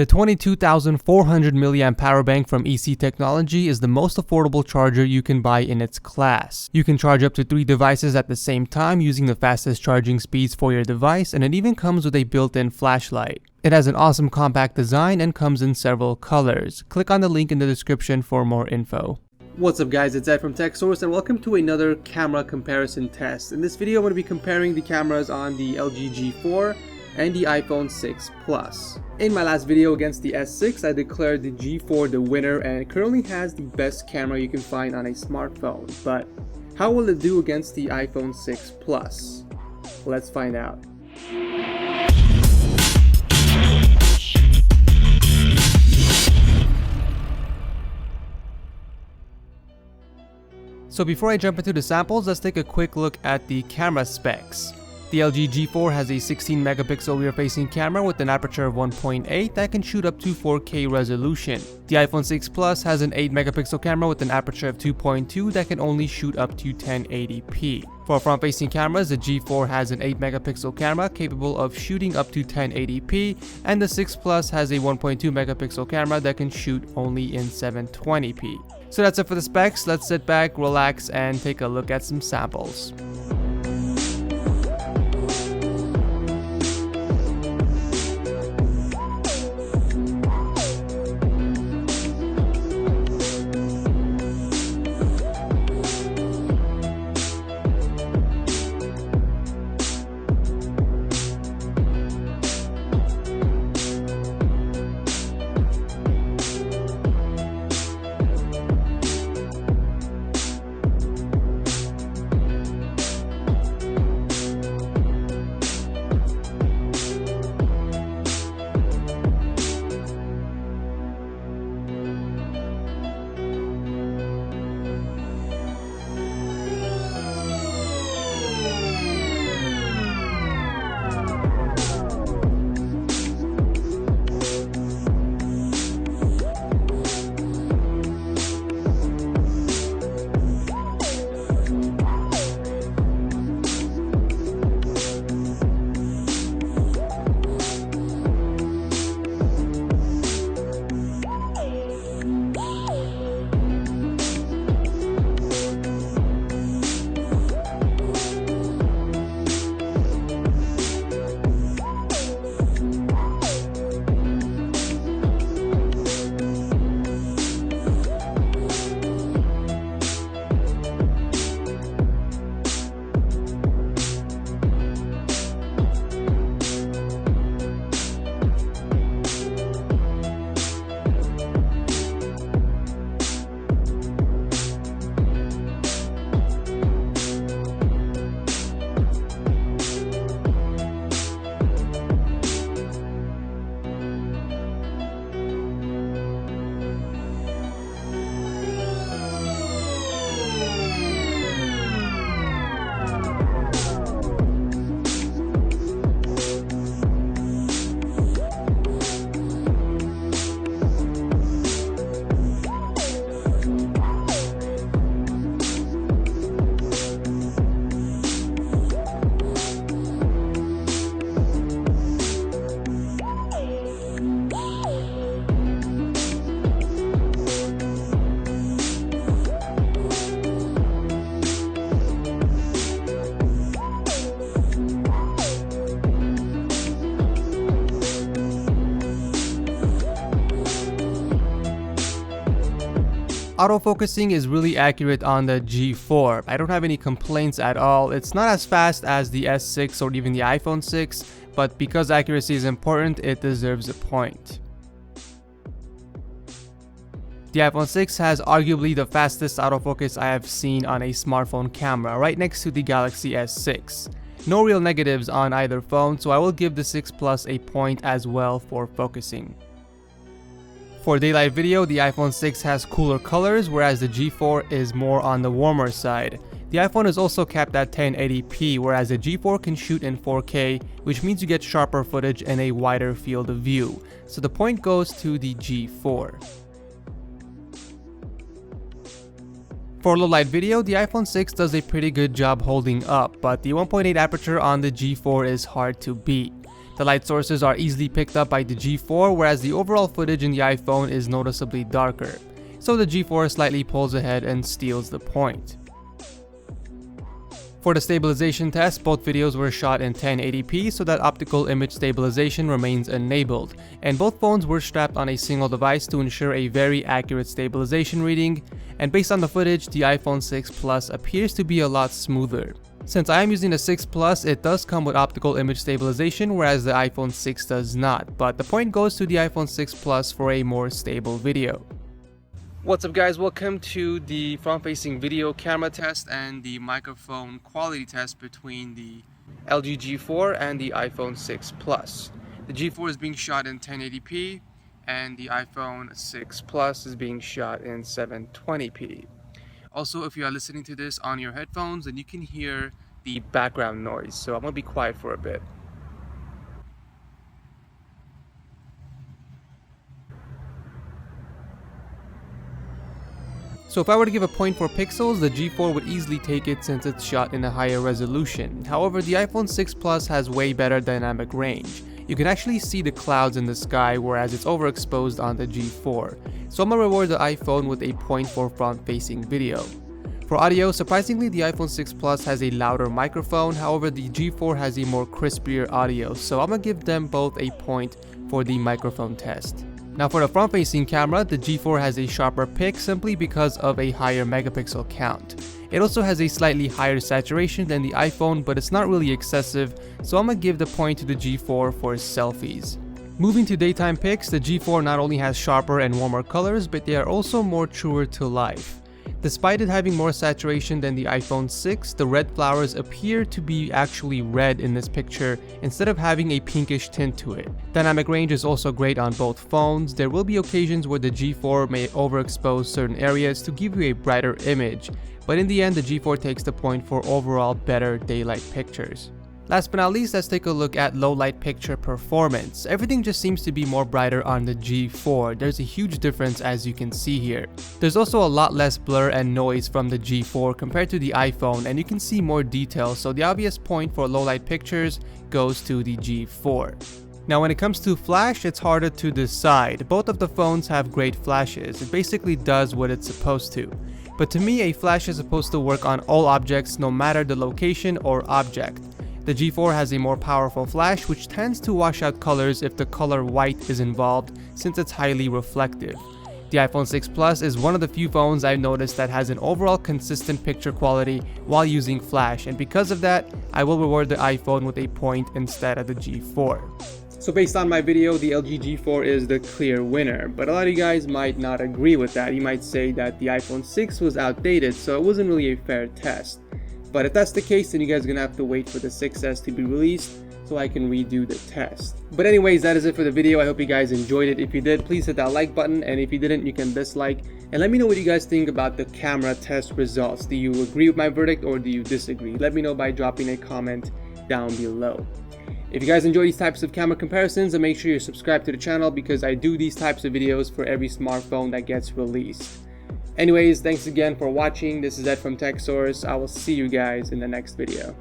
The 22,400 mAh power bank from EC Technology is the most affordable charger you can buy in its class. You can charge up to 3 devices at the same time using the fastest charging speeds for your device, and it even comes with a built-in flashlight. It has an awesome compact design and comes in several colors. Click on the link in the description for more info. What's up guys, it's Ed from TechSource and welcome to another camera comparison test. In this video I'm going to be comparing the cameras on the LG G4 and the iPhone 6 Plus. In my last video against the S6, I declared the G4 the winner and it currently has the best camera you can find on a smartphone. But how will it do against the iPhone 6 Plus? Let's find out. So before I jump into the samples, let's take a quick look at the camera specs. The LG G4 has a 16 megapixel rear-facing camera with an aperture of 1.8 that can shoot up to 4K resolution. The iPhone 6 Plus has an 8 megapixel camera with an aperture of 2.2 that can only shoot up to 1080p. For front-facing cameras, the G4 has an 8 megapixel camera capable of shooting up to 1080p, and the 6 Plus has a 1.2 megapixel camera that can shoot only in 720p. So that's it for the specs. Let's sit back, relax, and take a look at some samples. Autofocusing is really accurate on the G4. I don't have any complaints at all. It's not as fast as the S6 or even the iPhone 6, but because accuracy is important, it deserves a point. The iPhone 6 has arguably the fastest autofocus I have seen on a smartphone camera, right next to the Galaxy S6. No real negatives on either phone, so I will give the 6 Plus a point as well for focusing. For daylight video, the iPhone 6 has cooler colors, whereas the G4 is more on the warmer side. The iPhone is also capped at 1080p, whereas the G4 can shoot in 4K, which means you get sharper footage and a wider field of view. So the point goes to the G4. For low light video, the iPhone 6 does a pretty good job holding up, but the 1.8 aperture on the G4 is hard to beat. The light sources are easily picked up by the G4, whereas the overall footage in the iPhone is noticeably darker. So the G4 slightly pulls ahead and steals the point. For the stabilization test, both videos were shot in 1080p so that optical image stabilization remains enabled, and both phones were strapped on a single device to ensure a very accurate stabilization reading, and based on the footage, the iPhone 6 Plus appears to be a lot smoother. Since I am using the 6 Plus, it does come with optical image stabilization, whereas the iPhone 6 does not, but the point goes to the iPhone 6 Plus for a more stable video. What's up guys, welcome to the front-facing video camera test and the microphone quality test between the LG G4 and the iPhone 6 Plus. The G4 is being shot in 1080p and the iPhone 6 Plus is being shot in 720p. Also, if you are listening to this on your headphones, then you can hear the background noise, so I'm gonna be quiet for a bit. So if I were to give a point for pixels, the G4 would easily take it since it's shot in a higher resolution. However, the iPhone 6 Plus has way better dynamic range. You can actually see the clouds in the sky, whereas it's overexposed on the G4. So I'm gonna reward the iPhone with a point for front-facing video. For audio, surprisingly the iPhone 6 Plus has a louder microphone, however the G4 has a more crispier audio, so I'm gonna give them both a point for the microphone test. Now for the front-facing camera, the G4 has a sharper pick simply because of a higher megapixel count. It also has a slightly higher saturation than the iPhone, but it's not really excessive, so I'm gonna give the point to the G4 for selfies. Moving to daytime pics, the G4 not only has sharper and warmer colors, but they are also more truer to life. Despite it having more saturation than the iPhone 6, the red flowers appear to be actually red in this picture instead of having a pinkish tint to it. Dynamic range is also great on both phones. There will be occasions where the G4 may overexpose certain areas to give you a brighter image, but in the end the G4 takes the point for overall better daylight pictures. Last but not least, let's take a look at low light picture performance. Everything just seems to be more brighter on the G4. There's a huge difference as you can see here. There's also a lot less blur and noise from the G4 compared to the iPhone, and you can see more detail, so the obvious point for low light pictures goes to the G4. Now when it comes to flash, it's harder to decide. Both of the phones have great flashes. It basically does what it's supposed to. But to me, a flash is supposed to work on all objects no matter the location or object. The G4 has a more powerful flash which tends to wash out colors if the color white is involved since it's highly reflective. The iPhone 6 Plus is one of the few phones I've noticed that has an overall consistent picture quality while using flash, and because of that, I will reward the iPhone with a point instead of the G4. So based on my video, the LG G4 is the clear winner, but a lot of you guys might not agree with that. You might say that the iPhone 6 was outdated, so it wasn't really a fair test. But if that's the case, then you guys are gonna have to wait for the 6S to be released so I can redo the test. But anyways, that is it for the video. I hope you guys enjoyed it. If you did, please hit that like button, and if you didn't, you can dislike. And let me know what you guys think about the camera test results. Do you agree with my verdict or do you disagree? Let me know by dropping a comment down below. If you guys enjoy these types of camera comparisons, then make sure you're subscribed to the channel because I do these types of videos for every smartphone that gets released. Anyways, thanks again for watching. This is Ed from TechSource. I will see you guys in the next video.